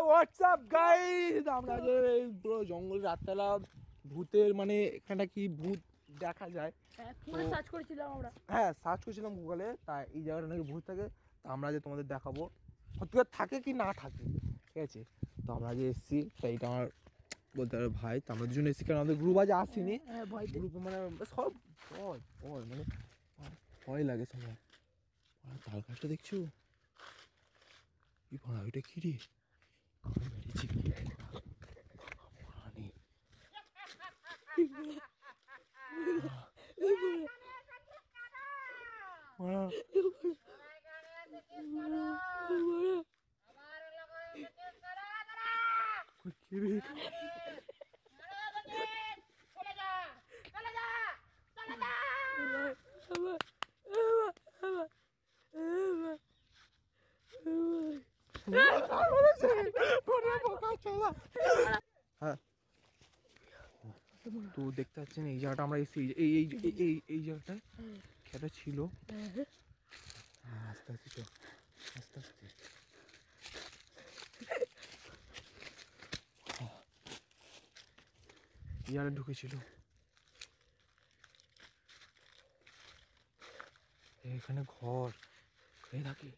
WhatsApp guys, আমরা যে পুরো জঙ্গল রাতবেলা ভূতের মানে এখানটা কি ভূত দেখা যায় সার্চ করেছিলাম আমরা। হ্যাঁ সার্চ করেছিলাম গুগলে, তাই এই জায়গাটা নাকি ভূত থাকে। তো আমরা যে তোমাদের দেখাবো সত্যি থাকে কি না থাকে, ঠিক আছে। তো আমরা যে এসেছি তাই এটা আমার বলতে পারো ভাই, তো আমরা দুজন এসেছি কারণ আমাদের গ্রুপ আজ আসিনি। গ্রুপে মানে সব ভয় ভয় মানে ভয় লাগে সবাই। তাল গাছটা দেখছো কি ভাড়া, ওইটা কি রে মেরেছি হ্যাঁ। তো দেখতে পাচ্ছেন এই জায়গাটা আমরা এসেছি, এই এই এই এই জায়গাটায় খেটা ছিল। আস্তে আস্তে চল, আস্তে আস্তে। ইয়ারে ঢুকেছিল, এখানে ঘর খেয়ে থাকে।